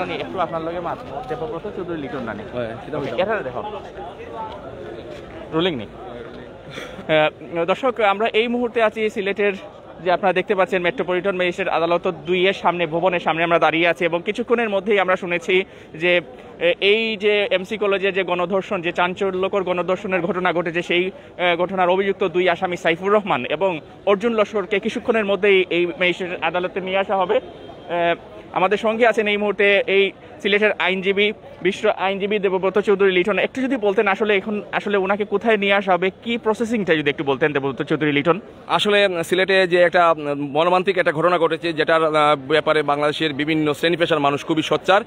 নানি একটু আপনার লগে মাত দেবব্রত চৌধুরী লিটন নানি এটা দেখো রুলিং নি। দর্শক আমরা এই মুহূর্তে আছি সিলেটের যে আপনারা দেখতে পাচ্ছেন মেট্রোপলিটন ম্যাজিস্ট্রেট আদালত 2 এর সামনে ভবনের সামনে আমরা দাঁড়িয়ে আছি এবং কিছুক্ষণের মধ্যেই আমরা শুনেছি যে এই যে এমসি কলেজের যে গণধর্ষণ যে চাঞ্চল্যকর গণধর্ষণের ঘটনা ঘটেছে সেই ঘটনার অভিযুক্ত 2 আসামি সাইফুর রহমান এবং অর্জুন লস্করকে কিছুক্ষণের মধ্যেই এই ম্যাজিস্ট্রেট আদালতে নিয়ে আসা হবে। আমাদের সঙ্গে আছেন এই মুহূর্তে এই সিলেটের আইনজীবী বিশ্ব আইনজীবী দেবব্রত চৌধুরী লিটন। একটু যদি বলতেন আসলে এখন আসলে ওনাকে কোথায় নিয়ে আসা হবে, কি প্রসেসিংটা যদি একটু বলতেন দেবব্রত চৌধুরী লিটন। আসলে সিলেটে যে একটা মর্মান্তিক একটা ঘটনা ঘটেছে যেটার ব্যাপারে বাংলাদেশের বিভিন্ন শ্রেণী পেশার মানুষ খুবই সোচ্চার।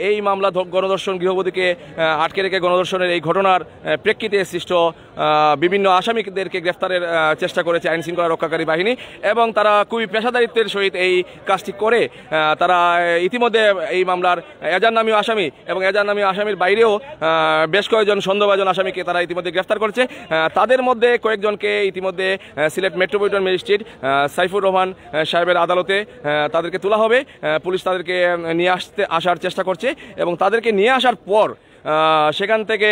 এই মামলা গণধর্ষণ গৃহবধূকে আটকে রেখে গণধর্ষণের এই ঘটনার প্রেক্ষিতে সৃষ্ট বিভিন্ন আসামিদেরকে গ্রেফতারের চেষ্টা করেছে আইন শৃঙ্খলা রক্ষাকারী বাহিনী এবং তারা খুবই পেশাদারিত্বের সহিত এই কাজটি করে তারা ইতিমধ্যে এই মামলার এজাহারনামীয় আসামি এবং এজাহারনামীয় আসামির বাইরেও বেশ কয়েকজন সন্দেহভাজন আসামিকে তারা ইতিমধ্যে গ্রেফতার করেছে। তাদের মধ্যে কয়েকজনকে ইতিমধ্যে সিলেট মেট্রোপলিটন ম্যাজিস্ট্রেট সাইফুর রহমান সাহেবের আদালতে তাদেরকে তোলা হবে। পুলিশ তাদেরকে নিয়ে আসার চেষ্টা করছে এবং তাদেরকে নিয়ে আসার পর সেখান থেকে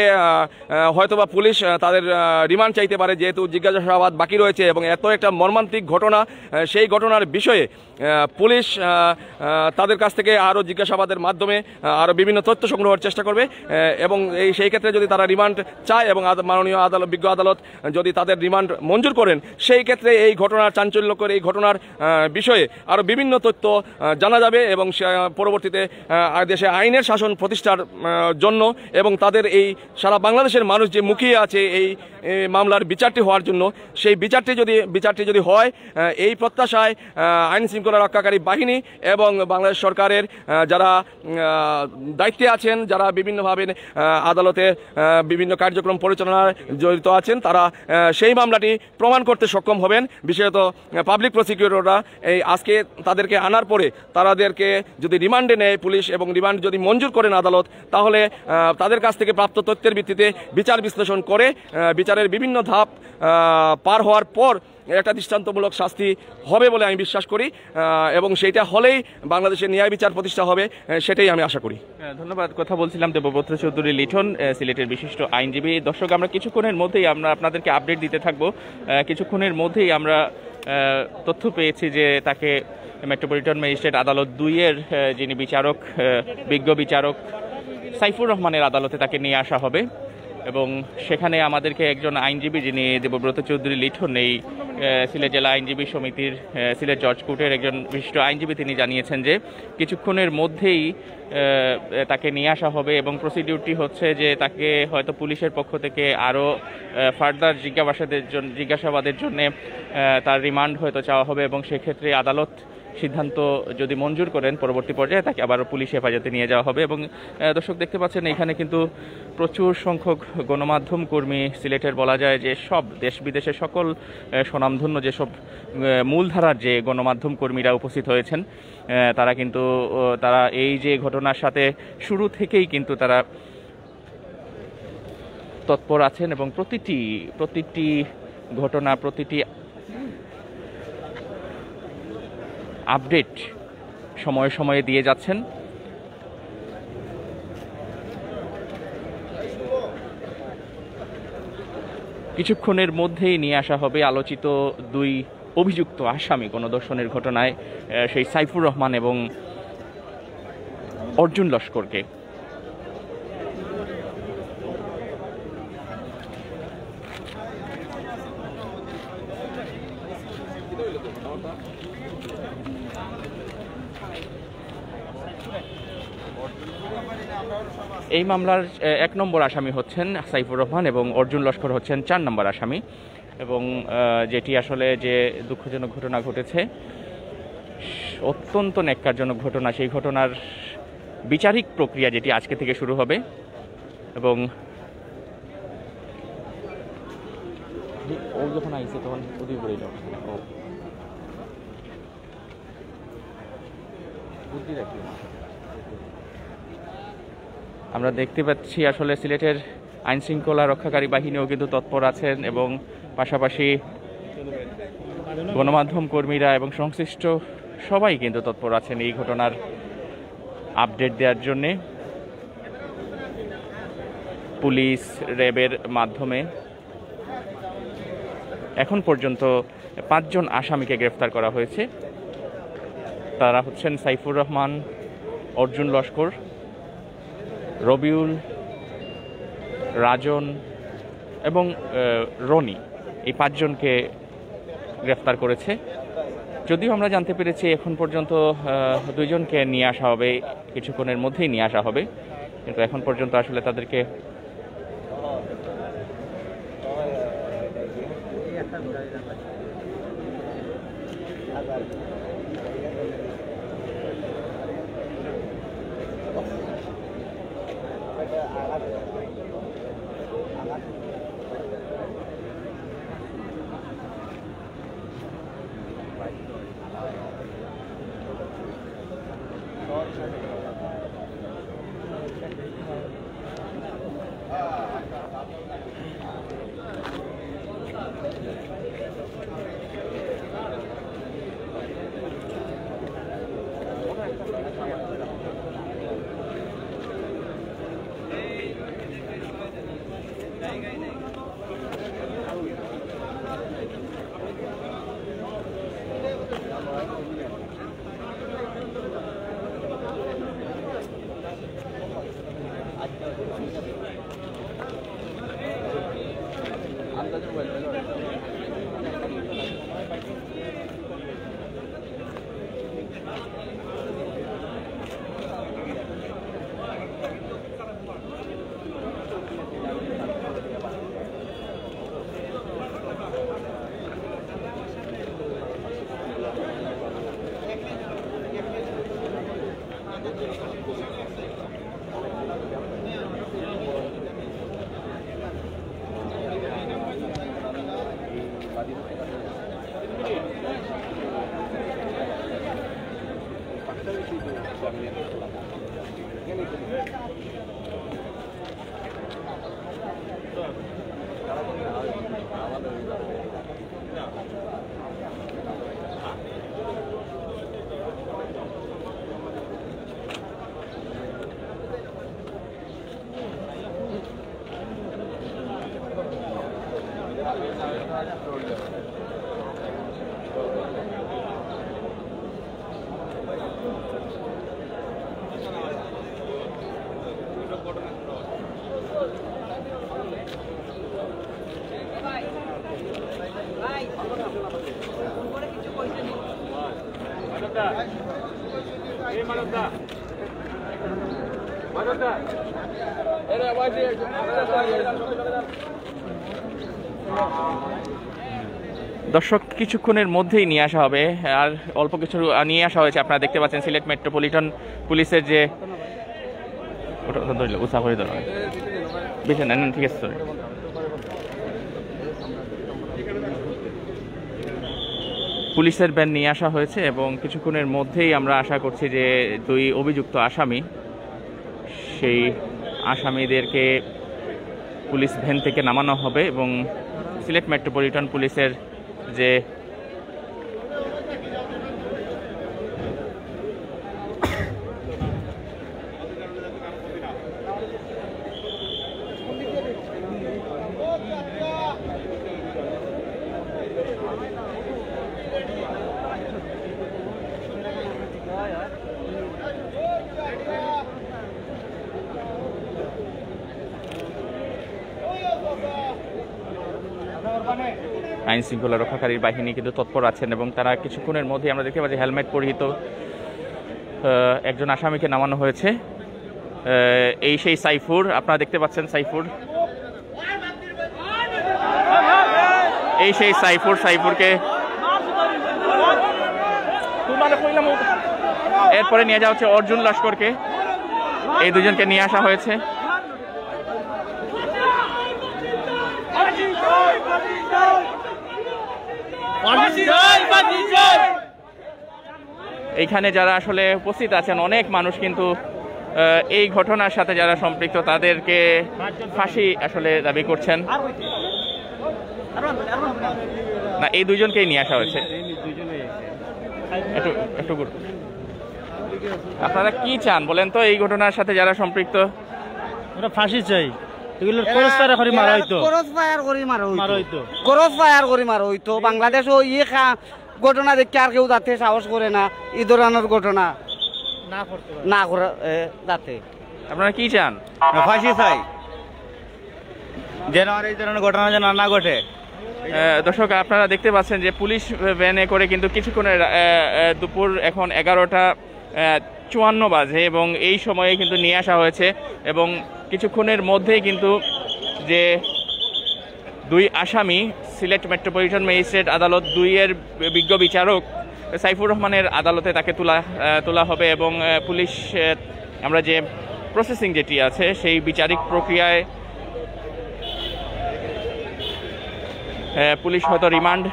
হয়তোবা পুলিশ তাদের রিমান্ড চাইতে পারে, যেহেতু জিজ্ঞাসাবাদ বাকি রয়েছে এবং এত একটা মর্মান্তিক ঘটনা সেই ঘটনার বিষয়ে পুলিশ তাদের কাছ থেকে আরও জিজ্ঞাসাবাদের মাধ্যমে আরও বিভিন্ন তথ্য সংগ্রহের চেষ্টা করবে এবং সেই ক্ষেত্রে যদি তারা রিমান্ড চায় এবং মাননীয় আদালত বিজ্ঞ আদালত যদি তাদের রিমান্ড মঞ্জুর করেন সেই ক্ষেত্রে এই ঘটনার চাঞ্চল্যকর এই ঘটনার বিষয়ে আরও বিভিন্ন তথ্য জানা যাবে এবং পরবর্তীতে দেশে আইনের শাসন প্রতিষ্ঠার জন্য এবং তাদের এই সারা বাংলাদেশের মানুষ যে মুখিয়ে আছে এই মামলার বিচারটি হওয়ার জন্য সেই বিচারটি যদি হয় এই প্রত্যাশায় আইন শৃঙ্খলা রক্ষাকারী বাহিনী এবং বাংলাদেশ সরকারের যারা দায়িত্বে আছেন, যারা বিভিন্নভাবে আদালতে বিভিন্ন কার্যক্রম পরিচালনায় জড়িত আছেন, তারা সেই মামলাটি প্রমাণ করতে সক্ষম হবেন। বিশেষত পাবলিক প্রসিকিউটররা এই আজকে তাদেরকে আনার পরে তাদেরকে যদি রিমান্ডে নেয় পুলিশ এবং রিমান্ড যদি মঞ্জুর করেন আদালত, তাহলে তাদের কাছ থেকে প্রাপ্ত তথ্যের ভিত্তিতে বিচার বিশ্লেষণ করে বিচারের বিভিন্ন ধাপ পার হওয়ার পর একটা দৃষ্টান্তমূলক শাস্তি হবে বলে আমি বিশ্বাস করি এবং সেইটা হলেই বাংলাদেশের ন্যায় বিচার প্রতিষ্ঠা হবে, সেটাই আমি আশা করি। ধন্যবাদ। কথা বলছিলাম দেবব্রত চৌধুরী লিটন, সিলেটের বিশিষ্ট আইনজীবী। দর্শক আমরা কিছুক্ষণের মধ্যেই আমরা আপনাদেরকে আপডেট দিতে থাকবো। কিছুক্ষণের মধ্যেই আমরা তথ্য পেয়েছি যে তাকে মেট্রোপলিটন ম্যাজিস্ট্রেট আদালত 2 এর যিনি বিচারক বিজ্ঞ বিচারক সাইফুর রহমানের আদালতে তাকে নিয়ে আসা হবে এবং সেখানে আমাদেরকে একজন আইনজীবী যিনি দেবব্রত চৌধুরী লিটন এই সিলেট জেলা আইনজীবী সমিতির সিলেট জজ কোর্টের একজন বিশিষ্ট আইনজীবী তিনি জানিয়েছেন যে কিছুক্ষণের মধ্যেই তাকে নিয়ে আসা হবে এবং প্রসিডিউরটি হচ্ছে যে তাকে হয়তো পুলিশের পক্ষ থেকে আরও ফার্দার জিজ্ঞাসাবাদের জন্য তার রিমান্ড হয়তো চাওয়া হবে এবং সেক্ষেত্রে আদালত সিদ্ধান্ত যদি মঞ্জুর করেন পরবর্তী পর্যায়ে তাকে আবারও পুলিশ হেফাজতে নিয়ে যাওয়া হবে। এবং দর্শক দেখতে পাচ্ছেন এখানে কিন্তু প্রচুর সংখ্যক গণমাধ্যম কর্মী, সিলেটের বলা যায় যে সব দেশ বিদেশের সকল স্বনামধন্য যেসব মূলধারার যে গণমাধ্যম কর্মীরা উপস্থিত হয়েছেন তারা এই যে ঘটনার সাথে শুরু থেকেই কিন্তু তারা তৎপর আছেন এবং প্রতিটি ঘটনা প্রতিটি আপডেট সময়ে সময়ে দিয়ে যাচ্ছেন। কিছুক্ষণের মধ্যেই নিয়ে আসা হবে আলোচিত 2 অভিযুক্ত আসামি গণধর্ষণের ঘটনায় সেই সাইফুর রহমান এবং অর্জুন লস্করকে। এই মামলার 1 নম্বর আসামি হচ্ছেন সাইফুর রহমান এবং অর্জুন লস্কর হচ্ছেন 4 নম্বর আসামি এবং যেটি আসলে যে দুঃখজনক ঘটনা ঘটেছে, অত্যন্ত ন্যাক্কারজনক ঘটনা, সেই ঘটনার বিচারিক প্রক্রিয়া যেটি আজকে থেকে শুরু হবে এবং ও যখন আইছে তখন ওদিকে পড়ে যাও বুদ্ধি রাখি। আমরা দেখতে পাচ্ছি আসলে সিলেটের আইন শৃঙ্খলা রক্ষাকারী বাহিনীও কিন্তু তৎপর আছেন এবং পাশাপাশি গণমাধ্যম কর্মীরা এবং সংশ্লিষ্ট সবাই কিন্তু তৎপর আছেন এই ঘটনার আপডেট দেওয়ার জন্যে পুলিশ র্যাবের মাধ্যমে এখন পর্যন্ত 5 জন আসামিকে গ্রেফতার করা হয়েছে। তারা হচ্ছেন সাইফুর রহমান, অর্জুন লস্কর, রবিউল, রাজন এবং রনি। এই 5 জনকে গ্রেফতার করেছে। যদিও আমরা জানতে পেরেছি এখন পর্যন্ত 2 জনকে নিয়ে আসা হবে, কিছুক্ষণের মধ্যেই নিয়ে আসা হবে, কিন্তু এখন পর্যন্ত আসলে তাদেরকে দর্শক কিছুক্ষণের মধ্যেই নিয়ে আসা হবে। আর অল্প কিছু নিয়ে আসা হয়েছে, আপনারা দেখতে পাচ্ছেন সিলেট মেট্রোপলিটন পুলিশের যে বেশি নেন, ঠিক আছে স্যার। পুলিশের ভ্যান নিয়ে আসা হয়েছে এবং কিছুক্ষণের মধ্যেই আমরা আশা করছি যে 2 অভিযুক্ত আসামি, সেই আসামিদেরকে পুলিশ ভ্যান থেকে নামানো হবে এবং সিলেট মেট্রোপলিটন পুলিশের যে আইন শৃঙ্খলা রক্ষাকারী বাহিনী কিন্তু তৎপর আছেন এবং তারা কিছুক্ষণের মধ্যে আমরা দেখতে পাচ্ছি হেলমেট পরিহিত একজন আসামিকে নামানো হয়েছে। এই সেই সাইফুর, আপনারা দেখতে পাচ্ছেন সাইফুর, এই সেই সাইফুরকে এরপরে নিয়ে যাওয়া হচ্ছে অর্জুন লস্করকে। এই 2 জনকে নিয়ে আসা হয়েছে। এইখানে যারা আসলে উপস্থিত আছেন অনেক মানুষ কিন্তু এই ঘটনার সাথে যারা সম্পৃক্ত তাদেরকে ফাঁসি আসলে দাবি করছেন। না, এই 2 জনকেই নিয়ে আসা হয়েছে। একটু আপনারা কি চান বলেন তো এই ঘটনার সাথে যারা সম্পৃক্ত? আমরা ফাঁসি চাই, এগুলো ক্রস ফায়ার করে মারা হইতো, ক্রস ফায়ার করে মারা মারা হইতো। ক্রস ফায়ার করে মারা হইতো। বাংলাদেশও ঘটনা দেখে আর কেউ যাতে সাহস করে না এই ধরনের ঘটনা না করে যাতে। আপনারা কি চান? ফাঁসি চাই, যেন আর এই ধরনের ঘটনা যেন না ঘটে। দর্শক আপনারা দেখতে পাচ্ছেন যে পুলিশ ভ্যানে করে কিন্তু কিছুক্ষণের দুপুর এখন 11:54 বাজে এবং এই সময়ে কিন্তু নিয়ে আসা হয়েছে এবং কিছুক্ষণের মধ্যেই কিন্তু যে দুই আসামি সিলেট মেট্রোপলিটন ম্যাজিস্ট্রেট আদালত 2-এর বিজ্ঞ বিচারক সাইফুর রহমানের আদালতে তাকে তোলা হবে এবং পুলিশ আমরা যে প্রসেসিং যেটি আছে সেই বিচারিক প্রক্রিয়ায় পুলিশ হয়তো রিমান্ড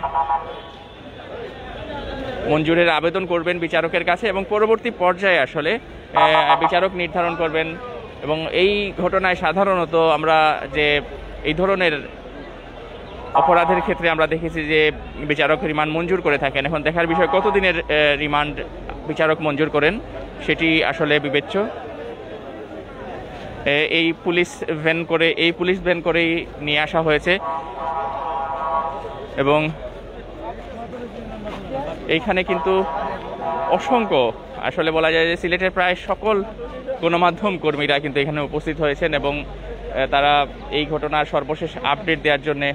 মঞ্জুরের আবেদন করবেন বিচারকের কাছে এবং পরবর্তী পর্যায়ে আসলে বিচারক নির্ধারণ করবেন। এবং এই ঘটনায় সাধারণত আমরা যে এই ধরনের অপরাধের ক্ষেত্রে আমরা দেখেছি যে বিচারক রিমান্ড মঞ্জুর করে থাকেন। এখন দেখার বিষয় কতদিনের রিমান্ড বিচারক মঞ্জুর করেন সেটি আসলে বিবেচ্য। এই পুলিশ ভ্যান করেই নিয়ে আসা হয়েছে এবং এইখানে কিন্তু অসংখ্য আসলে বলা যায় যে সিলেটের প্রায় সকল গণমাধ্যম কর্মীরা কিন্তু এখানে উপস্থিত হয়েছেন এবং তারা এই ঘটনার সর্বশেষ আপডেট দেওয়ার জন্যে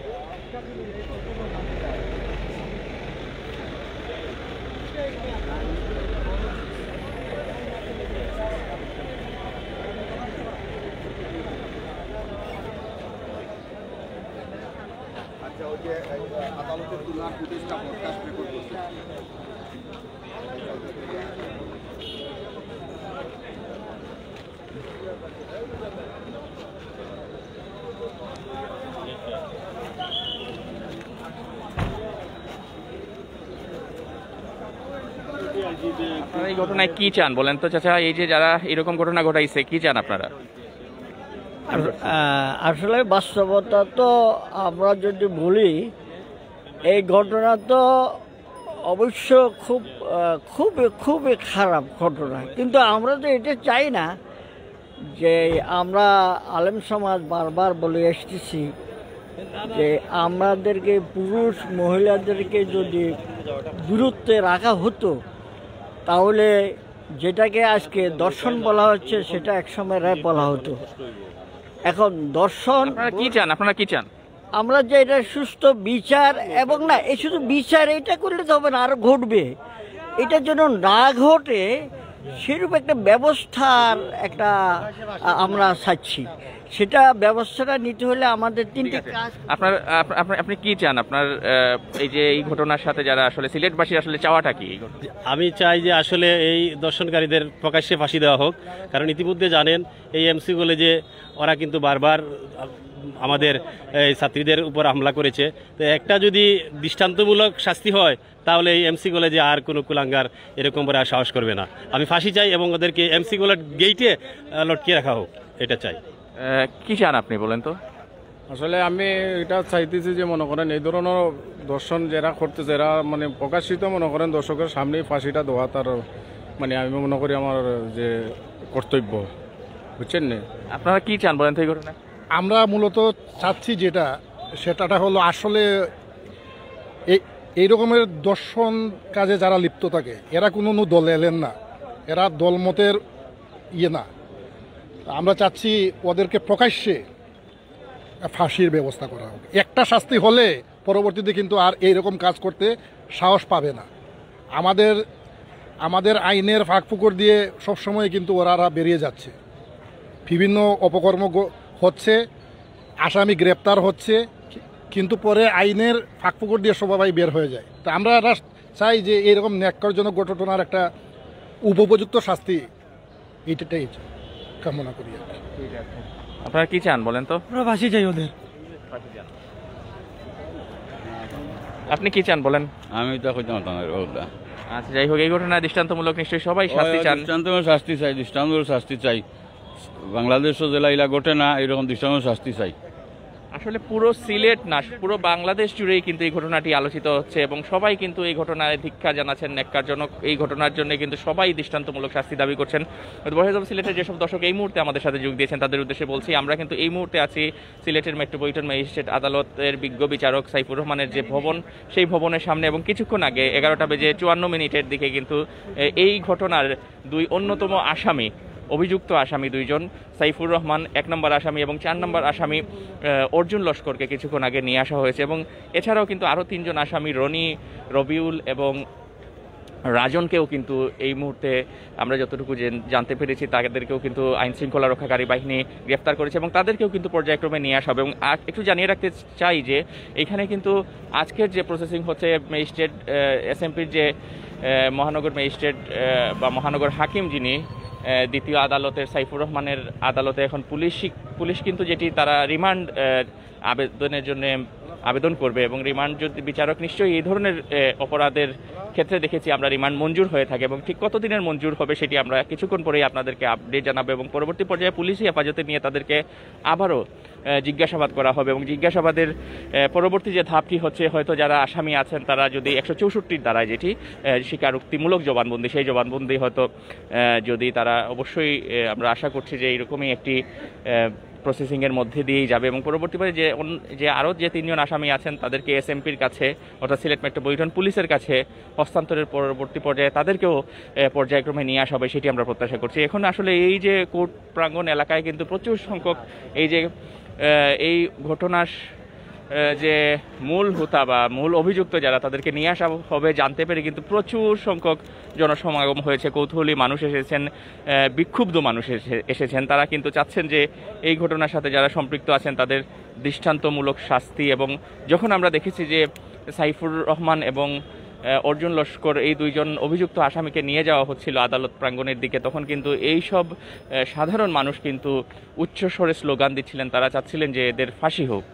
আপনারা এই ঘটনায় কি চান বলেন তো চাচা? এই যে যারা এরকম ঘটনা ঘটাইছে কি চান আপনারা? আসলে বাস্তবতা তো আমরা যদি বলি, এই ঘটনা তো অবশ্য খুবই খারাপ ঘটনা, কিন্তু আমরা তো এটা চাই না। যে আমরা আলেম সমাজ বারবার বলে এসেছি যে আমাদেরকে পুরুষ মহিলাদেরকে যদি দূরত্বে রাখা হতো তাহলে যেটাকে আজকে দর্শন বলা হচ্ছে সেটা একসময় র্যাপ বলা হতো। এখন দর্শন আপনারা কি চান? আমরা যে এটা সুস্থ বিচার এবং না এই শুধু বিচার এটা করলে তো হবে না, আরো ঘটবে। এটার জন্য না ঘটে সেরূপ একটা ব্যবস্থার আমরা চাচ্ছি। সেটা ব্যবস্থাটা নিতে হলে আমাদের তিনটে কাজ। আপনি কি চান? আপনার এই যে এই ঘটনার সাথে যারা আসলে সিলেটবাসী আসলে চাওয়াটা কি? আমি চাই যে আসলে এই দর্শনকারীদের প্রকাশ্যে ফাঁসি দেওয়া হোক, কারণ ইতিমধ্যে জানেন এই এমসি কলেজে ওরা কিন্তু বারবার আমাদের এই ছাত্রীদের উপর হামলা করেছে। তো একটা যদি দৃষ্টান্তমূলক শাস্তি হয় তাহলে এই এমসি কলেজে আর কোনো কুলাঙ্গার এরকম করে আর সাহস করবে না। আমি ফাঁসি চাই এবং ওদেরকে এমসি কলেজ গেইটে লটকিয়ে রাখা হোক, এটা চাই। কি চান আপনি বলেন তো? আসলে আমি এটা চাইতেছি যে মনে করেন এই ধরনের দর্শন যারা করতেছে এরা মানে প্রকাশিত মনে করেন দর্শকের সামনেই ফাঁসিটা দেওয়া তার মানে আমি মনে করি আমার যে কর্তব্য, বুঝছেন না? আপনারা কি চান বলেন তো এই ঘটনা? আমরা মূলত চাচ্ছি সেটা হলো আসলে এই রকমের দর্শন কাজে যারা লিপ্ত থাকে এরা কোনো দলে এলেন না, এরা দলমতের না। আমরা চাচ্ছি ওদেরকে প্রকাশ্যে ফাঁসির ব্যবস্থা করা হবে। একটা শাস্তি হলে পরবর্তীতে কিন্তু আর এইরকম কাজ করতে সাহস পাবে না। আমাদের আইনের ফাঁকফুকর দিয়ে সবসময় কিন্তু ওরা বেরিয়ে যাচ্ছে, বিভিন্ন অপকর্ম হচ্ছে, আসামি গ্রেপ্তার হচ্ছে, কিন্তু পরে আইনের ফাঁকফুকর দিয়ে সবাই বের হয়ে যায়। তো আমরা চাই যে এইরকম ন্যাক্কারজনক ঘটনার একটা উপযুক্ত শাস্তি এইটাই কামনা করি। আপনারা কি চান বলেন তো? আমরা ফাঁসি চাই ওদের। আপনি কি চান বলেন? আমি তো কইতাম আচ্ছা, যাই হোক, এই ঘটনা দৃষ্টান্তমূলক নিশ্চয়ই সবাই শাস্তি চান। দৃষ্টান্তমূলক শাস্তি চাই। বাংলাদেশ জেলা ইলা ঘটে না, এরকম দৃষ্টান্তমূলক শাস্তি চাই। আসলে পুরো সিলেট না, পুরো বাংলাদেশ জুড়েই কিন্তু এই ঘটনাটি আলোচিত হচ্ছে এবং সবাই কিন্তু এই ঘটনায় ধিক্কার জানাচ্ছেন, ন্যাক্কারজনক এই ঘটনার জন্য কিন্তু সবাই দৃষ্টান্তমূলক শাস্তি দাবি করছেন। সিলেটের যেসব দর্শক এই মুহূর্তে আমাদের সাথে যোগ দিয়েছেন তাদের উদ্দেশ্যে বলছি, আমরা কিন্তু এই মুহূর্তে আছি সিলেটের মেট্রোপলিটন ম্যাজিস্ট্রেট আদালতের বিজ্ঞ বিচারক সাইফুর রহমানের যে ভবন, সেই ভবনের সামনে, এবং কিছুক্ষণ আগে 11:54 দিকে কিন্তু এই ঘটনার দুই অন্যতম আসামি, অভিযুক্ত আসামি দুইজন, সাইফুর রহমান 1 নম্বর আসামি এবং 4 নম্বর আসামি অর্জুন লস্করকে কিছুক্ষণ আগে নিয়ে আসা হয়েছে। এবং এছাড়াও কিন্তু আরও 3 জন আসামি রনি, রবিউল এবং রাজনকেও কিন্তু এই মুহূর্তে আমরা যতটুকু জানতে পেরেছি তাদেরকেও কিন্তু আইন শৃঙ্খলা রক্ষাকারী বাহিনী গ্রেফতার করেছে এবং তাদেরকেও কিন্তু পর্যায়ক্রমে নিয়ে আসা হবে। এবং একটু জানিয়ে রাখতে চাই যে এখানে কিন্তু আজকের যে প্রসেসিং হচ্ছে, ম্যাজিস্ট্রেট এসএমপির যে মহানগর ম্যাজিস্ট্রেট বা মহানগর হাকিম যিনি দ্বিতীয় আদালতের সাইফুর রহমানের আদালতে এখন পুলিশ কিন্তু যেটি তারা রিমান্ড আবেদনের জন্য আবেদন করবে এবং রিমান্ড যদি বিচারক নিশ্চয়ই এই ধরনের অপরাধের ক্ষেত্রে দেখেছি আমরা রিমান্ড মঞ্জুর হয়ে থাকে এবং ঠিক কতদিনের মঞ্জুর হবে সেটি আমরা কিছুক্ষণ পরেই আপনাদেরকে আপডেট জানাবো এবং পরবর্তী পর্যায়ে পুলিশি হেফাজতে নিয়ে তাদেরকে আবারও জিজ্ঞাসাবাদ করা হবে এবং জিজ্ঞাসাবাদের পরবর্তী যে ধাপটি হচ্ছে, হয়তো যারা আসামি আছেন তারা যদি 164 দ্বারায় যেটি স্বীকারোক্তিমূলক জবানবন্দি, সেই জবানবন্দি হয়তো যদি তারা অবশ্যই আমরা আশা করছি যে এইরকমই একটি প্রসেসিংয়ের মধ্যে দিয়েই যাবে এবং পরবর্তীতে যে আরও যে 3 জন আসামি আছেন তাদেরকে এসএমপির কাছে অর্থাৎ সিলেট মেট্রোপলিটন পুলিশের কাছে হস্তান্তরের পরবর্তী পর্যায়ে তাদেরকেও পর্যায়ক্রমে নিয়ে আসা হবে, সেটি আমরা প্রত্যাশা করছি। এখন আসলে এই যে কোর্ট প্রাঙ্গণ এলাকায় কিন্তু প্রচুর সংখ্যক এই ঘটনার যে মূল হোতা বা মূল অভিযুক্ত যারা তাদেরকে নিয়ে আসা হবে জানতে পেরে কিন্তু প্রচুর সংখ্যক জনসমাগম হয়েছে, কৌতূহলী মানুষ এসেছেন, বিক্ষুব্ধ মানুষ এসেছেন। তারা কিন্তু চাচ্ছেন যে এই ঘটনার সাথে যারা সম্পৃক্ত আছেন তাদের দৃষ্টান্তমূলক শাস্তি। এবং যখন আমরা দেখেছি যে সাইফুর রহমান এবং অর্জুন লস্কর এই 2 জন অভিযুক্ত আসামিকে নিয়ে যাওয়া হচ্ছিল আদালত প্রাঙ্গণের দিকে, তখন কিন্তু এই সব সাধারণ মানুষ কিন্তু উচ্চস্বরে স্লোগান দিচ্ছিলেন, তারা চাচ্ছিলেন যে এদের ফাঁসি হোক।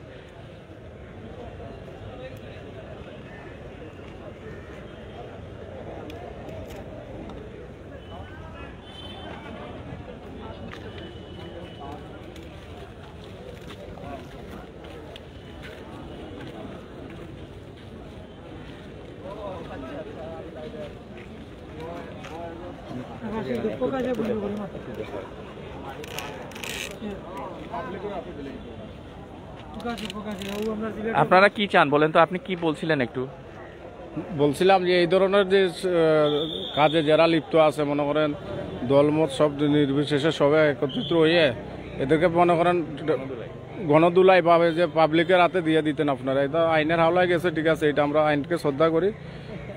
আপনারা কি চান বলেন তো, আপনি কি বলছিলেন একটু? বলছিলাম যে এই ধরনের যে কাজে যারা লিপ্ত আছে, মনে করেন দলমত সব নির্বিশেষে সবাই একত্রিত হয়ে এদেরকে মনে করেন গণদুলাই পাবে যে পাবলিকের হাতে দিয়ে দিতেন আপনারা। এটা আইনের হাওলায় গেছে, ঠিক আছে, এটা আমরা আইনকে শ্রদ্ধা করি,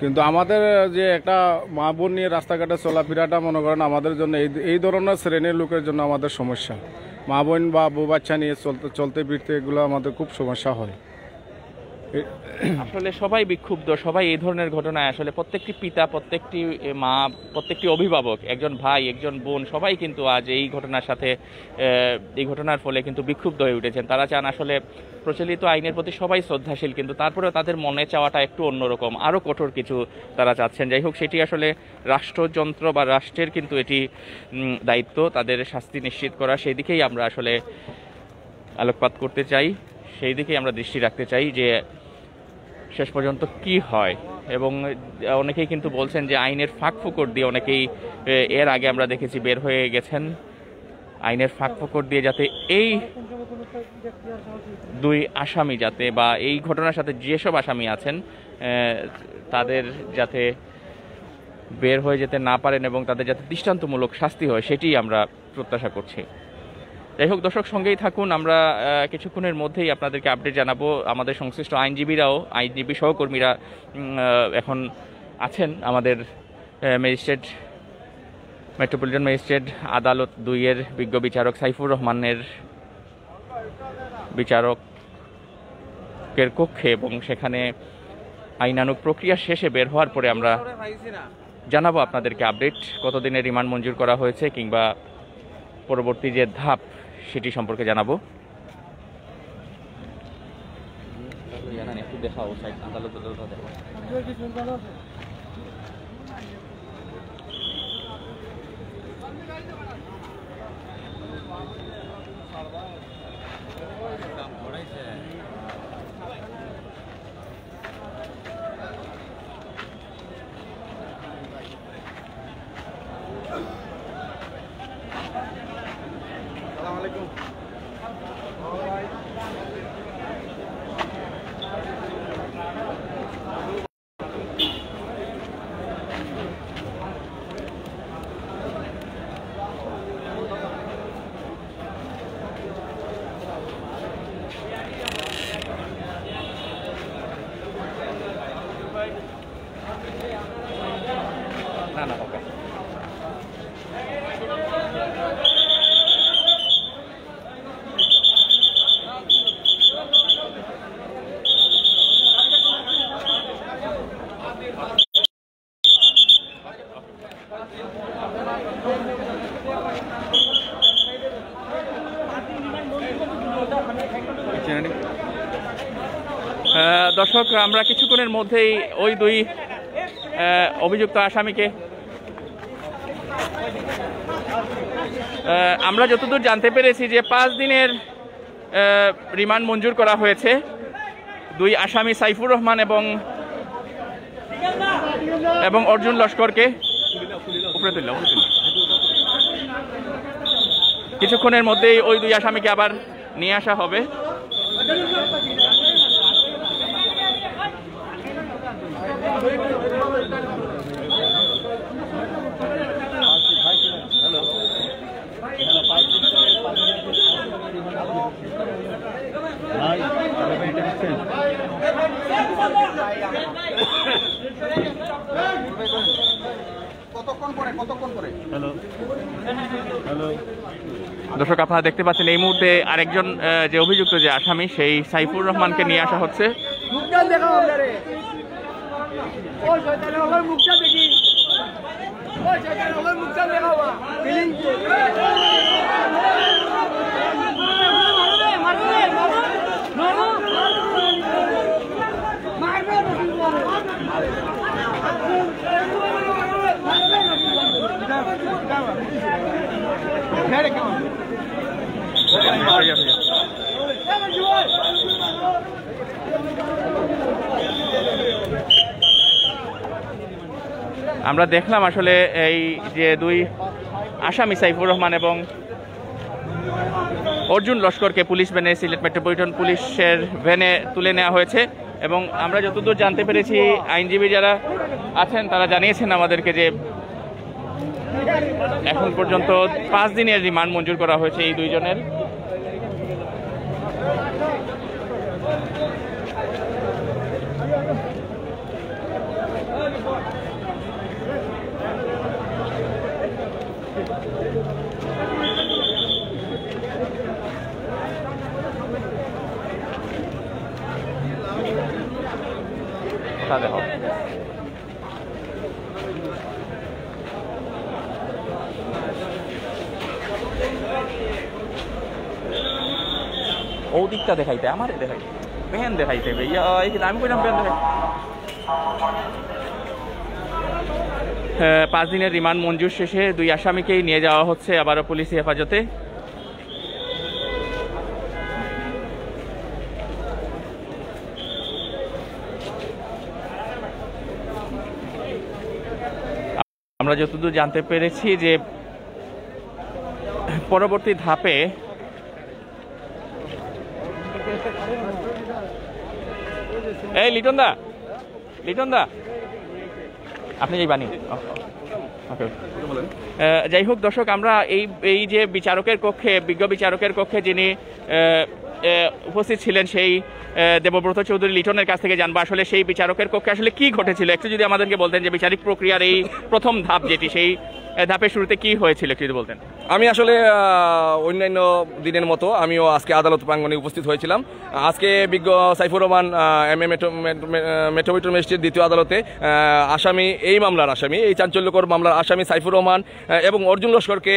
কিন্তু আমাদের যে একটা মা বোন নিয়ে রাস্তাঘাটে চলাফেরাটা মনে করেন আমাদের জন্য এই ধরনের শ্রেণীর লোকের জন্য আমাদের সমস্যা। মা বোন বা বউ বাচ্চা নিয়ে চলতে ফিরতে এগুলো আমাদের খুব সমস্যা হয়। আসলে সবাই বিক্ষুব্ধ, সবাই এই ধরনের ঘটনায় আসলে প্রত্যেকটি পিতা, প্রত্যেকটি মা, প্রত্যেকটি অভিভাবক, একজন ভাই, একজন বোন, সবাই কিন্তু আজ এই ঘটনার সাথে এই ঘটনার ফলে কিন্তু বিক্ষুব্ধ হয়ে উঠেছেন। তারা চান আসলে প্রচলিত আইনের প্রতি সবাই শ্রদ্ধাশীল, কিন্তু তারপরেও তাদের মনে চাওয়াটা একটু অন্যরকম, আরও কঠোর কিছু তারা চাচ্ছেন। যাই হোক, সেটি আসলে রাষ্ট্রযন্ত্র বা রাষ্ট্রের কিন্তু এটি দায়িত্ব তাদের শাস্তি নিশ্চিত করা, সেই দিকেই আমরা আসলে আলোকপাত করতে চাই, সেই দিকেই আমরা দৃষ্টি রাখতে চাই যে শেষ পর্যন্ত কি হয়। এবং অনেকেই কিন্তু বলছেন যে আইনের ফাঁক ফোকর দিয়ে অনেকেই এর আগে আমরা দেখেছি বের হয়ে গেছেন, আইনের ফাঁক ফোকর দিয়ে যাতে এই 2 আসামি যাতে বা এই ঘটনার সাথে যেসব আসামি আছেন তাদের যাতে বের হয়ে যেতে না পারেন এবং তাদের যাতে দৃষ্টান্তমূলক শাস্তি হয়, সেটি আমরা প্রত্যাশা করছি। যাই হোক দর্শক, সঙ্গেই থাকুন, আমরা কিছুক্ষণের মধ্যেই আপনাদেরকে আপডেট জানাবো। আমাদের সংশ্লিষ্ট আইনজীবী সহকর্মীরা এখন আছেন আমাদের মেট্রোপলিটন ম্যাজিস্ট্রেট আদালত 2-এর বিজ্ঞ বিচারক সাইফুর রহমানের বিচারকের কক্ষে, এবং সেখানে আইনানুগ প্রক্রিয়া শেষে বের হওয়ার পরে আমরা জানাবো আপনাদেরকে আপডেট, কতদিনের রিমান্ড মঞ্জুর করা হয়েছে কিংবা পরবর্তী যে ধাপ সেটি সম্পর্কে জানাবো। দর্শক, আমরা কিছুক্ষণের মধ্যেই ওই দুই অভিযুক্ত আসামিকে আমরা যতদূর জানতে পেরেছি যে 5 দিনের রিমান্ড মঞ্জুর করা হয়েছে দুই আসামি সাইফুর রহমান এবং অর্জুন লস্করকে। কিছুক্ষণের মধ্যেই ওই দুই আসামিকে আবার নিয়ে আসা হবে। দর্শক, আপনারা দেখতে পাচ্ছেন এই মুহূর্তে আরেকজন যে অভিযুক্ত যে আসামি সেই সাইফুর রহমানকে নিয়ে আসা হচ্ছে। আমরা দেখলাম আসলে এই যে দুই আসামি সাইফুর রহমান এবং অর্জুন লস্করকে পুলিশ ভ্যানে, সিলেট মেট্রোপলিটন পুলিশের ভ্যানে তুলে নেওয়া হয়েছে এবং আমরা যতদূর জানতে পেরেছি আইনজীবী যারা আছেন তারা জানিয়েছেন আমাদেরকে যে এখন পর্যন্ত 5 দিনের রিমান্ড মঞ্জুর করা হয়েছে এই দুইজনের। ও দিকটা দেখাইতে আমারে দেখাইতে ভ্যান দেখাইতে ভাইয়া, আমি কইলাম ভ্যান দেখাই। 5 দিনের রিমান্ড মঞ্জুর শেষে দুই আসামিকেই নিয়ে যাওয়া হচ্ছে আবারও পুলিশি হেফাজতে। আমরা যতদূর জানতে পেরেছি যে পরবর্তী ধাপে এই লিটন দা আপনি এই বাণী যাই হোক দর্শক, আমরা এই যে বিচারকের কক্ষে, বিজ্ঞ বিচারকের কক্ষে যিনি উপস্থিত ছিলেন সেই দেবব্রত চৌধুরী লিটনের কাছ থেকে জানবো আসলে সেই বিচারকের কক্ষে আসলে কি ঘটেছিল। একটু যদি আমাদেরকে বলতেন যে বিচারিক প্রক্রিয়ার এই প্রথম ধাপ যেটি, সেই ধাপের শুরুতে কি হয়েছিল একটু যদি বলতেন। আমি আসলে অন্যান্য দিনের মতো আমিও আজকে আদালত প্রাঙ্গণে উপস্থিত হয়েছিলাম। আজকে বিজ্ঞ সাইফুর রহমান মেট্রোপলিটন ম্যাজিস্ট্রেট দ্বিতীয় আদালতে আসামি, এই মামলার আসামি, এই চাঞ্চল্যকর মামলার আসামি সাইফুর রহমান এবং অর্জুন লস্করকে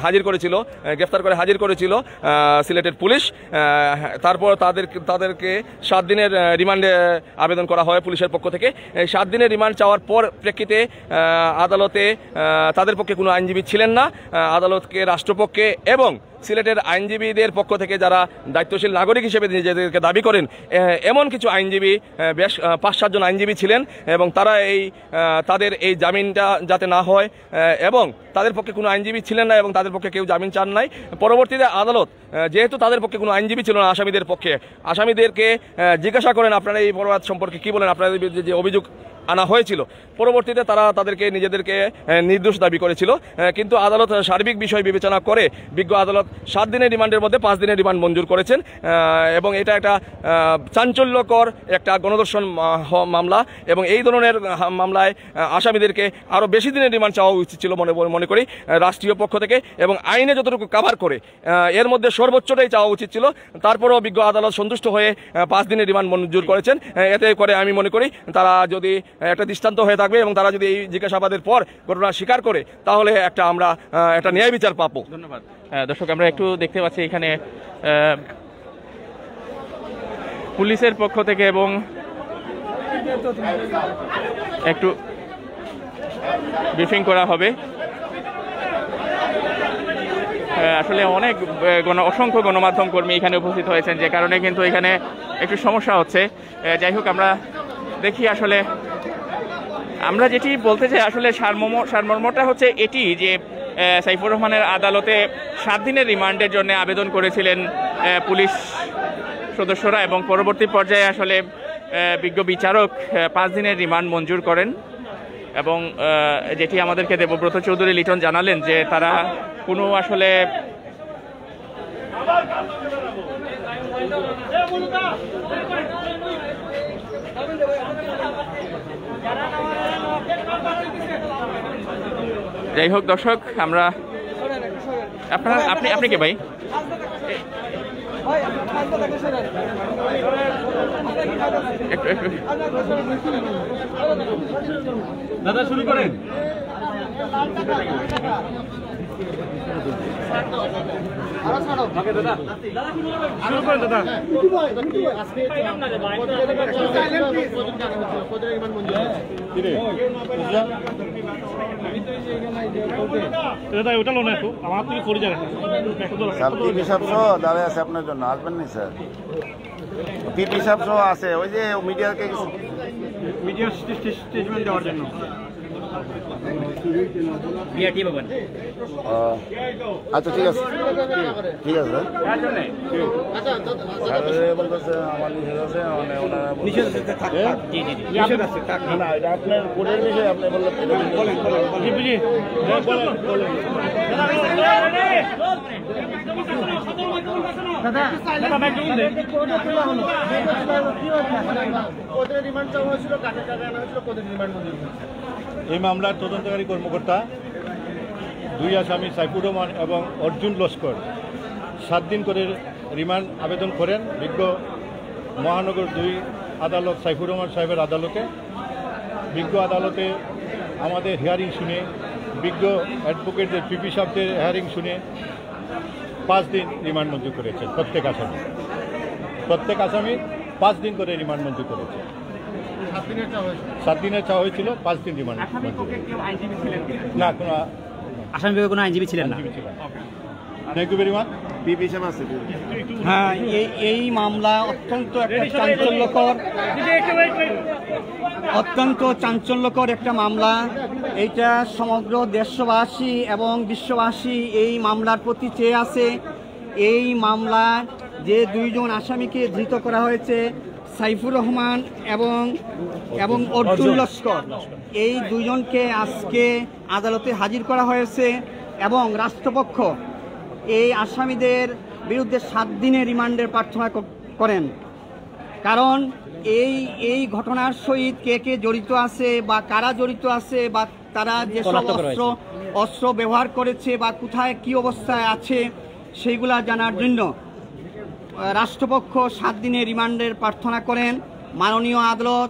হাজির করেছিল, গ্রেফতার করে হাজির করেছিল সিলেটের পুলিশ। তারপর তাদেরকে 7 দিনের রিমান্ডে আবেদন করা হয় পুলিশের পক্ষ থেকে। 7 দিনের রিমান্ড চাওয়ার পর প্রেক্ষিতে আদালতে তাদের পক্ষে কোনো আইনজীবী ছিলেন না। আদালতকে রাষ্ট্রপক্ষে এবং সিলেটের আইনজীবীদের পক্ষ থেকে যারা দায়িত্বশীল নাগরিক হিসেবে নিজেদেরকে দাবি করেন, এমন কিছু আইনজীবী, বেশ 5-7 জন আইনজীবী ছিলেন এবং তারা তাদের এই জামিনটা যাতে না হয় এবং তাদের পক্ষে কোনো আইনজীবী ছিলেন না এবং তাদের পক্ষে কেউ জামিন চান নাই। পরবর্তীতে আদালত যেহেতু তাদের পক্ষে কোনো আইনজীবী ছিল না আসামিদের পক্ষে, আসামিদেরকে জিজ্ঞাসা করেন আপনারা এই অপরাধ সম্পর্কে কী বলেন, আপনাদের বিরুদ্ধে যে অভিযোগ আনা হয়েছিল। পরবর্তীতে তারা তাদেরকে নিজেদেরকে নির্দোষ দাবি করেছিল, কিন্তু আদালত সার্বিক বিষয় বিবেচনা করে বিজ্ঞ আদালত 7 দিনের রিমান্ডের মধ্যে 5 দিনের রিমান্ড মঞ্জুর করেছেন এবং এটা একটা চাঞ্চল্যকর একটা গণধর্ষণ মামলা এবং এই ধরনের মামলায় আসামিদেরকে আরও বেশি দিনের রিমান্ড চাওয়া উচিত ছিল মনে করি রাষ্ট্রীয় পক্ষ থেকে, এবং আইনে যতটুকু কাভার করে এর মধ্যে সর্বোচ্চটাই চাওয়া উচিত ছিল। তারপরেও বিজ্ঞ আদালত সন্তুষ্ট হয়ে 5 দিনের রিমান্ড মঞ্জুর করেছেন। এতে করে আমি মনে করি তারা যদি একটা দৃষ্টান্ত হয়ে থাকবে এবং তারা যদি এই জিজ্ঞাসাবাদের পর ঘটনা স্বীকার করে তাহলে আমরা একটা ন্যায় বিচার পাবো। ধন্যবাদ। দর্শক, আমরা একটু দেখতে পাচ্ছি এখানে পুলিশের পক্ষ থেকে এবং একটু ব্রিফিং করা হবে। আসলে অসংখ্য গণমাধ্যম কর্মী এখানে উপস্থিত হয়েছেন, যে কারণে কিন্তু এখানে একটু সমস্যা হচ্ছে। যাই হোক, আমরা দেখি আসলে আমরা যেটি বলতে চাই, আসলে সারমর্মটা হচ্ছে এটি যে সাইফুর রহমানের আদালতে 7 দিনের রিমান্ডের জন্য আবেদন করেছিলেন পুলিশ সদস্যরা এবং পরবর্তী পর্যায়ে আসলে বিজ্ঞ বিচারক 5 দিনের রিমান্ড মঞ্জুর করেন এবং যেটি আমাদেরকে দেবব্রত চৌধুরী লিটন জানালেন যে তারা কোনো আসলে যাই হোক দর্শক, আমরা আপনি কে ভাই? দাদা শুরু করেন। ওটা লোন একটু আমার থেকে করে যাবে দাঁড়িয়ে আছে আপনার জন্য, আসবেন নি স্যার? পিপি সাহেব সহ আছে, ওই যে মিডিয়াকে মিডিয়া স্টেটমেন্ট দেওয়ার জন্য। আচ্ছা ঠিক আছে, ঠিক আছে বলতেছে আমার নিষেধ আছে, আপনার কোর্টের বিষয়ে আপনি এই মামলার তদন্তকারী কর্মকর্তা 2 আসামি সাইফুর রহমান এবং অর্জুন লস্কর 7 দিন করে রিমান্ড আবেদন করেন বিজ্ঞ মহানগর 2 আদালত সাইফুর রহমান সাহেবের আদালতে। বিজ্ঞ আদালতে আমাদের হিয়ারিং শুনে, বিজ্ঞ অ্যাডভোকেটদের পিপি সাহেবদের হিয়ারিং শুনে 5 দিন রিমান্ড মঞ্জুর করেছেন প্রত্যেক আসামি 5 দিন করে রিমান্ড মঞ্জুর করেছে। 7 দিনের চাওয়া হয়েছিল, 5 দিন রিমান্ড না, কোনো আসামি কোনো আইনজীবী ছিলেন না। Thank you very much. হ্যাঁ, এই মামলা অত্যন্ত চাঞ্চল্যকর একটা মামলা। এইটা সমগ্র দেশবাসী এবং বিশ্ববাসী এই মামলার প্রতি চেয়ে আছে। এই মামলার যে 2 জন আসামিকে ধৃত করা হয়েছে, সাইফুর রহমান এবং অর্জুন লস্কর, এই 2 জনকে আজকে আদালতে হাজির করা হয়েছে এবং রাষ্ট্রপক্ষ এই আসামিদের বিরুদ্ধে 7 দিনের রিমান্ডের প্রার্থনা করেন। কারণ এই ঘটনার সহিত কে জড়িত আছে বা কারা জড়িত আছে বা তারা যেসব অস্ত্র ব্যবহার করেছে বা কোথায় কি অবস্থায় আছে সেইগুলা জানার জন্য রাষ্ট্রপক্ষ 7 দিনের রিমান্ডের প্রার্থনা করেন। মাননীয় আদালত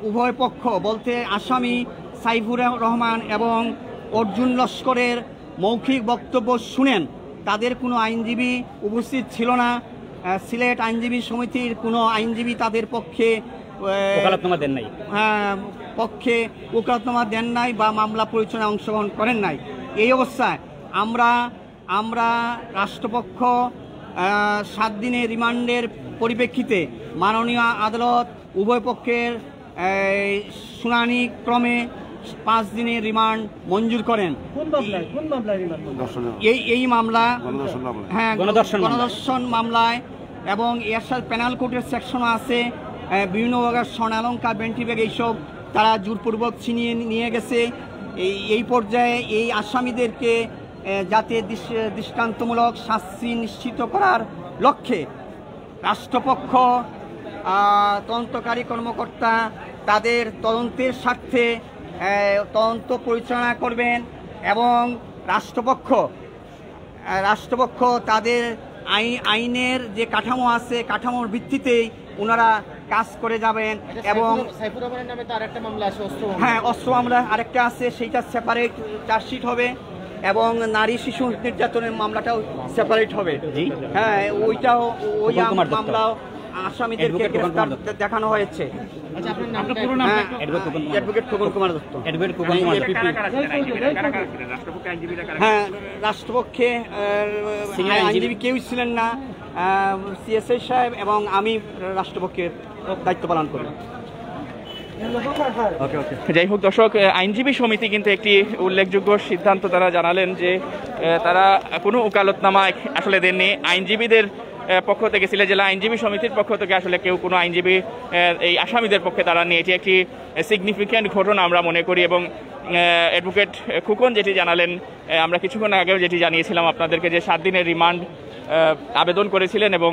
উভয় পক্ষ বলতে আসামি সাইফুর রহমান এবং অর্জুন লস্করের মৌখিক বক্তব্য শুনেন। তাদের কোনো আইনজীবী উপস্থিত ছিল না। সিলেট আইনজীবী সমিতির কোনো আইনজীবী তাদের পক্ষে ওকালতনামা দেন নাই বা মামলা পরিচালনায় অংশগ্রহণ করেন নাই। এই অবস্থায় আমরা আমরা রাষ্ট্রপক্ষ 7 দিনের রিমান্ডের পরিপ্রেক্ষিতে মাননীয় আদালত উভয় পক্ষের শুনানি ক্রমে 5 দিনের রিমান্ড মঞ্জুর করেন। এই মামলা হ্যাঁ গণধর্ষণ মামলায়, এবং এর সাথে পেনাল কোডের সেকশনও আছে। বিভিন্ন প্রকার স্বর্ণালঙ্কার বেন্টিব্যাগ এইসব তারা জোরপূর্বক ছিনিয়ে নিয়ে গেছে। এই পর্যায়ে এই আসামিদেরকে যাতে দৃষ্টান্তমূলক শাস্তি নিশ্চিত করার লক্ষ্যে রাষ্ট্রপক্ষ তদন্তকারী কর্মকর্তা তাদের তদন্তের স্বার্থে তদন্ত পরিচালনা করবেন, এবং রাষ্ট্রপক্ষ তাদের আইনের যে কাঠামো আছে কাঠামোর ভিত্তিতেই ওনারা কাজ করে যাবেন। এবং হ্যাঁ, অস্ত্র মামলা আরেকটা আছে, সেইটা সেপারেট চার্জশিট হবে, এবং নারী শিশু নির্যাতনের মামলাটাও সেপারেট হবে। হ্যাঁ, ওই মামলাও আসামিদেরকে গ্রেফতার দেখানো হয়েছে। হ্যাঁ, রাষ্ট্রপক্ষে আইনজীবী কেউ ছিলেন না, সিএসআই সাহেব এবং আমি রাষ্ট্রপক্ষের দায়িত্ব পালন করি। যাই হোক দর্শক, আইনজীবী সমিতি কিন্তু একটি উল্লেখযোগ্য সিদ্ধান্ত তারা জানালেন যে তারা কোনো ওকালতনামা আসলে দেননি। আইনজীবীদের পক্ষ থেকে, সিলেট জেলা আইনজীবী সমিতির পক্ষ থেকে আসলে কেউ কোনো আইনজীবী এই আসামিদের পক্ষে তারা নিয়ে, এটি একটি সিগনিফিক্যান্ট ঘটনা আমরা মনে করি। এবং অ্যাডভোকেট খুকন যেটি জানালেন, আমরা কিছুক্ষণ আগেও যেটি জানিয়েছিলাম আপনাদেরকে, যে 7 দিনের রিমান্ড আবেদন করেছিলেন, এবং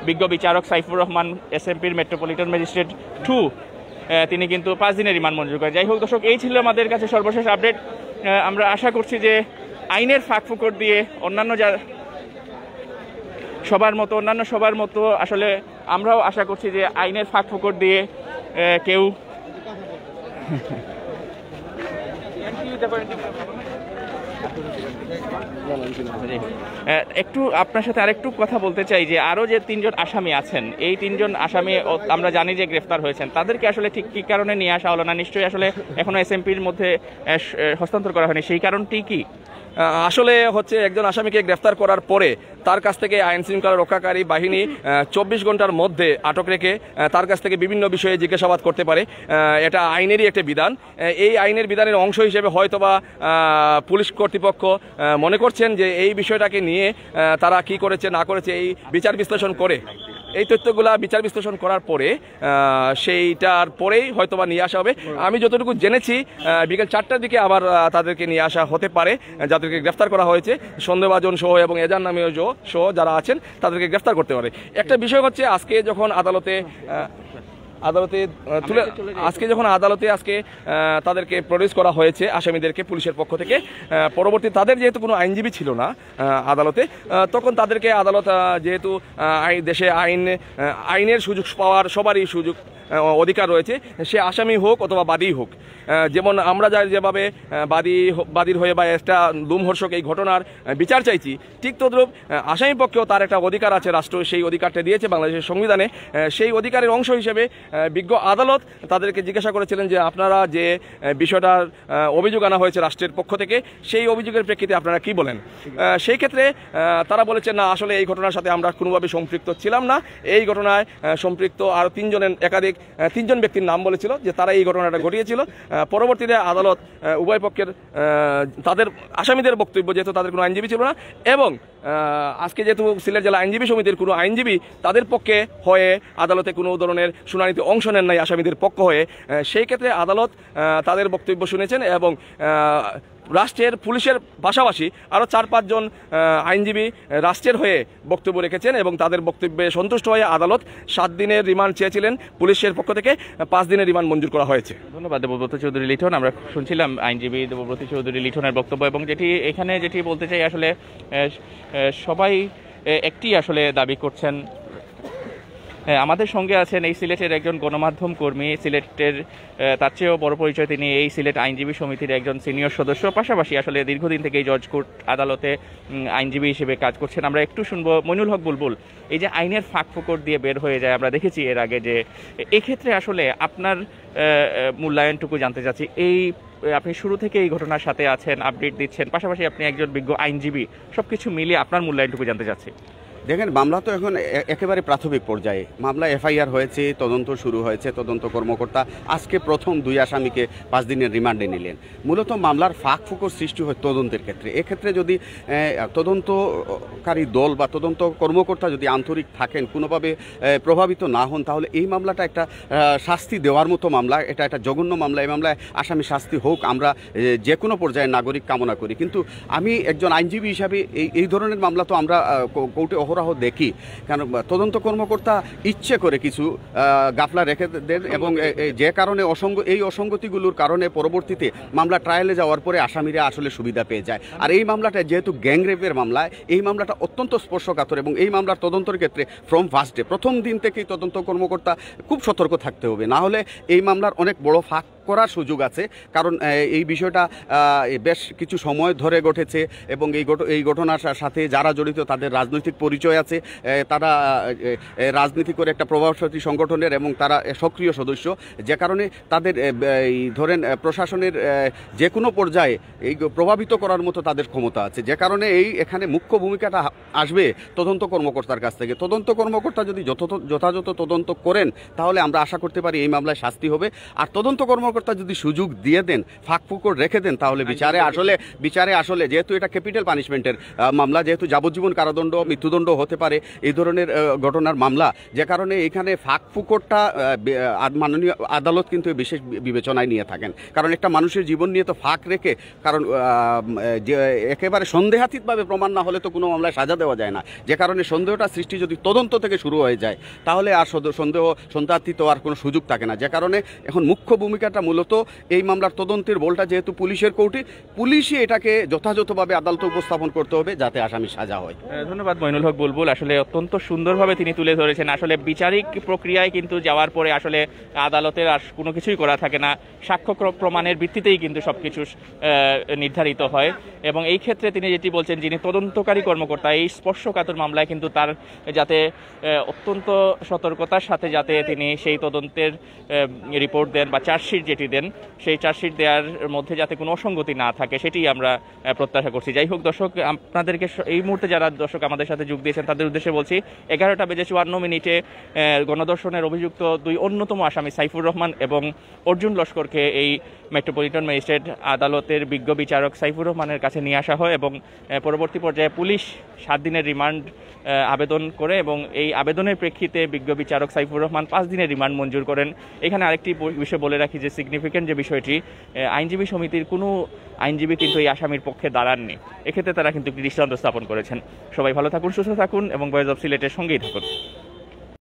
বিজ্ঞ বিচারক সাইফুর রহমান এসএমপির মেট্রোপলিটন ম্যাজিস্ট্রেট 2 তিনি কিন্তু 5 দিনের রিমান্ড মঞ্জুর করেন। যাই হোক দর্শক, এই ছিল আমাদের কাছে সর্বশেষ আপডেট। আমরা আশা করছি যে আইনের ফাঁকফোকর দিয়ে অন্যান্য সবার মতো আসলে আমরাও আশা করছি যে আইনের ফাঁকফোকর দিয়ে কেউ একটু আপনার সাথে আরেকটু কথা বলতে চাই যে আরো যে 3 জন আসামি আছেন, এই 3 জন আসামি আমরা জানি যে গ্রেফতার হয়েছেন, তাদেরকে আসলে ঠিক কি কারণে নিয়ে আসা হলো না? নিশ্চয়ই আসলে এখনো এসএমপির মধ্যে হস্তান্তর করা হয়নি, সেই কারণটি কি? আসলে হচ্ছে একজন আসামিকে গ্রেফতার করার পরে তার কাছ থেকে আইন শৃঙ্খলা রক্ষাকারী বাহিনী 24 ঘন্টার মধ্যে আটক রেখে তার কাছ থেকে বিভিন্ন বিষয়ে জিজ্ঞাসাবাদ করতে পারে। এটা আইনেরই একটা বিধান। এই আইনের বিধানের অংশ হিসেবে হয়তোবা পুলিশ কর্তৃপক্ষ মনে করছেন যে এই বিষয়টাকে নিয়ে তারা কি করেছে না করেছে এই বিচার বিশ্লেষণ করে, এই তথ্যগুলা বিচার বিশ্লেষণ করার পরে সেইটার পরেই হয়তোবা নিয়ে আসা হবে। আমি যতটুকু জেনেছি বিকেল 4টার দিকে আবার তাদেরকে নিয়ে আসা হতে পারে, যাদেরকে গ্রেফতার করা হয়েছে সন্দেহভাজন সহ এবং এজান নামীয় সহ যারা আছেন তাদেরকে গ্রেফতার করতে পারে। একটা বিষয় হচ্ছে আজকে যখন আদালতে তাদেরকে প্রডিউস করা হয়েছে আসামিদেরকে পুলিশের পক্ষ থেকে, পরবর্তী তাদের যেহেতু কোনো আইনজীবী ছিল না আদালতে, তখন তাদেরকে আদালত যেহেতু দেশে আইনের সুযোগ পাওয়ার সবারই অধিকার রয়েছে, সে আসামি হোক অথবা বাদী হোক। যেমন আমরা যেভাবে বাদীর হয়ে বা একটা লুমহর্ষক এই ঘটনার বিচার চাইছি, ঠিক তদ্রূপ আসামি পক্ষেও তার একটা অধিকার আছে, রাষ্ট্র সেই অধিকারটা দিয়েছে বাংলাদেশের সংবিধানে। সেই অধিকারের অংশ হিসেবে বিজ্ঞ আদালত তাদেরকে জিজ্ঞাসা করেছিলেন যে আপনারা যে বিষয়টার অভিযোগ আনা হয়েছে রাষ্ট্রের পক্ষ থেকে, সেই অভিযোগের প্রেক্ষিতে আপনারা কি বলেন? সেই ক্ষেত্রে তারা বলেছেন না, আসলে এই ঘটনার সাথে আমরা কোনোভাবে সম্পৃক্ত ছিলাম না। এই ঘটনায় সম্পৃক্ত আরও 3 জন ব্যক্তির নাম বলেছিল যে তারা এই ঘটনাটা ঘটিয়েছিল। পরবর্তীতে আদালত উভয় পক্ষের তাদের আসামিদের বক্তব্য, যেহেতু তাদের কোনো আইনজীবী ছিল না, এবং আজকে যেহেতু সিলেট জেলা আইনজীবী সমিতির কোনো আইনজীবী তাদের পক্ষে হয়ে আদালতে কোনো ধরনের শুনানিতে অংশ নেন নাই আসামিদের পক্ষ হয়ে, সেই ক্ষেত্রে আদালত তাদের বক্তব্য শুনেছেন এবং রাষ্ট্রের পুলিশের পাশাপাশি আরও 4-5 জন আইনজীবী রাষ্ট্রের হয়ে বক্তব্য রেখেছেন এবং তাদের বক্তব্যে সন্তুষ্ট হয়ে আদালত 7 দিনের রিমান্ড চেয়েছিলেন, পুলিশের পক্ষ থেকে 5 দিনের রিমান্ড মঞ্জুর করা হয়েছে। ধন্যবাদ দেবব্রত চৌধুরী লিটন। আমরা শুনছিলাম আইনজীবী দেবব্রত চৌধুরী লিটনের বক্তব্য, এবং যেটি বলতে চাই আসলে সবাই একটি আসলে দাবি করছেন। আমাদের সঙ্গে আছেন এই সিলেটের একজন গণমাধ্যম কর্মী, সিলেটের তার চেয়েও বড় পরিচয়, তিনি এই সিলেট আইনজীবী সমিতির একজন সিনিয়র সদস্য, পাশাপাশি আসলে দীর্ঘদিন থেকে জজ কোর্ট আদালতে আইনজীবী হিসেবে কাজ করছেন। আমরা একটু শুনবো মইনুল হক বুলবুল। এই যে আইনের ফাঁকফোকর দিয়ে বের হয়ে যায়, আমরা দেখেছি এর আগে, যে এক্ষেত্রে আসলে আপনার মূল্যায়নটুকু জানতে চাচ্ছি। এই আপনি শুরু থেকে এই ঘটনার সাথে আছেন, আপডেট দিচ্ছেন, পাশাপাশি আপনি একজন বিজ্ঞ আইনজীবী, সবকিছু মিলিয়ে আপনার মূল্যায়নটুকু জানতে চাচ্ছি। দেখেন, মামলা তো এখন একেবারে প্রাথমিক পর্যায়ে। মামলা এফআইআর হয়েছে, তদন্ত শুরু হয়েছে, তদন্ত কর্মকর্তা আজকে প্রথম 2 আসামিকে 5 দিনের রিমান্ডে নিলেন। মূলত মামলার ফাঁক ফুকর সৃষ্টি হয় তদন্তের ক্ষেত্রে। এক্ষেত্রে যদি তদন্তকারী দল বা তদন্ত কর্মকর্তা যদি আন্তরিক থাকেন, কোনোভাবে প্রভাবিত না হন, তাহলে এই মামলাটা একটা শাস্তি দেওয়ার মতো মামলা। এটা একটা জঘন্য মামলা। এই মামলায় আসামি শাস্তি হোক আমরা যে কোনো পর্যায়ে নাগরিক কামনা করি। কিন্তু আমি একজন আইনজীবী হিসাবে এই ধরনের মামলা তো আমরা কোর্টে অহরহ দেখি, কারণ তদন্ত কর্মকর্তা ইচ্ছে করে কিছু গাফলা রেখে দেন এবং যে কারণে এই অসঙ্গতিগুলোর কারণে পরবর্তীতে মামলা ট্রায়ালে যাওয়ার পরে আসামিরা আসলে সুবিধা পেয়ে যায়। আর এই মামলাটা যেহেতু গ্যাংরেপের মামলা, এই মামলাটা অত্যন্ত স্পর্শকাতর এবং এই মামলার তদন্তের ক্ষেত্রে ফ্রম ফার্স্ট ডে, প্রথম দিন থেকেই তদন্ত কর্মকর্তা খুব সতর্ক থাকতে হবে, না হলে এই মামলার অনেক বড় ফাঁক করার সুযোগ আছে। কারণ এই বিষয়টা বেশ কিছু সময় ধরে ঘটেছে এবং এই ঘটনার সাথে যারা জড়িত তাদের রাজনৈতিক পরিচয় আছে, তারা রাজনীতি করে একটা প্রভাবশালী সংগঠনের এবং তারা সক্রিয় সদস্য, যে কারণে তাদের ধরেন প্রশাসনের যে কোনো পর্যায়ে এই প্রভাবিত করার মতো তাদের ক্ষমতা আছে, যে কারণে এখানে মুখ্য ভূমিকাটা আসবে তদন্ত কর্মকর্তার কাছ থেকে। তদন্ত কর্মকর্তা যদি যথাযথ তদন্ত করেন, তাহলে আমরা আশা করতে পারি এই মামলায় শাস্তি হবে। আর তদন্ত কর্মকর্তা যদি সুযোগ দিয়ে দেন, ফাঁক ফুকর রেখে দেন, তাহলে বিচারে আসলে যেহেতু এটা ক্যাপিটাল পানিশমেন্টের মামলা, যেহেতু যাবজ্জীবন কারাদণ্ড, মৃত্যুদণ্ড হতে পারে এই ধরনের ঘটনার মামলা, যে কারণে এখানে ফাঁক ফুকরটা মাননীয় আদালত কিন্তু বিশেষ বিবেচনায় নিয়ে থাকেন। কারণ একটা মানুষের জীবন নিয়ে তো ফাঁক রেখে, কারণ একেবারে সন্দেহাতীতভাবে প্রমাণ না হলে তো কোনো মামলায় সাজা দেওয়া যায় না, যে কারণে সন্দেহটা সৃষ্টি যদি তদন্ত থেকে শুরু হয়ে যায়, তাহলে আর সন্দেহাতীত আর কোনো সুযোগ থাকে না। যে কারণে এখন মুখ্য ভূমিকাটা মূলত এই মামলার তদন্তের বলটা যেহেতু পুলিশের কোর্টে, পুলিশই এটাকে যথাযথভাবে আদালতে উপস্থাপন করতে হবে যাতে আসামি সাজা হয়। ধন্যবাদ মইনুল হক বুলবুল, আসলে অত্যন্ত সুন্দরভাবে তিনি তুলে ধরেছেন। আসলে বিচারিক প্রক্রিয়ায় কিন্তু যাওয়ার পরে আসলে আদালতের আর কোনো কিছুই করা থাকে না, সাক্ষ্য প্রমাণের ভিত্তিতেই কিন্তু সবকিছু নির্ধারিত হয়। এবং এই ক্ষেত্রে তিনি যেটি বলছেন, যিনি তদন্তকারী কর্মকর্তা, এই স্পর্শকাতর মামলায় কিন্তু তার যাতে অত্যন্ত সতর্কতার সাথে যাতে তিনি সেই তদন্তের রিপোর্ট দেন বা চার্জশিট যেটি দেন, সেই চার্জশিট দেওয়ার মধ্যে যাতে কোনো অসঙ্গতি না থাকে, সেটি আমরা প্রত্যাশা করছি। যাই হোক দর্শক, আপনাদেরকে এই মুহূর্তে যারা দর্শক আমাদের সাথে যোগ দিয়েছেন তাদের উদ্দেশ্যে বলছি, 11:54 গণধর্ষণের অভিযুক্ত 2 অন্যতম আসামি সাইফুর রহমান এবং অর্জুন লস্করকে এই মেট্রোপলিটন ম্যাজিস্ট্রেট আদালতের বিজ্ঞ বিচারক সাইফুর রহমানের কাছে নিয়ে আসা হয় এবং পরবর্তী পর্যায়ে পুলিশ 7 দিনের রিমান্ড আবেদন করে এবং এই আবেদনের প্রেক্ষিতে বিজ্ঞ বিচারক সাইফুর রহমান 5 দিনের রিমান্ড মঞ্জুর করেন। এখানে আরেকটি বিষয় বলে রাখি যে সিগনিফিকেন্ট যে বিষয়টি, আইনজীবী সমিতির কোনো আইনজীবী কিন্তু এই আসামির পক্ষে দাঁড়াননি, এক্ষেত্রে তারা কিন্তু দৃষ্টান্ত স্থাপন করেছেন। সবাই ভালো থাকুন, সুস্থ থাকুন এবং ভয়েস অফ সিলেটের সঙ্গেই থাকুন।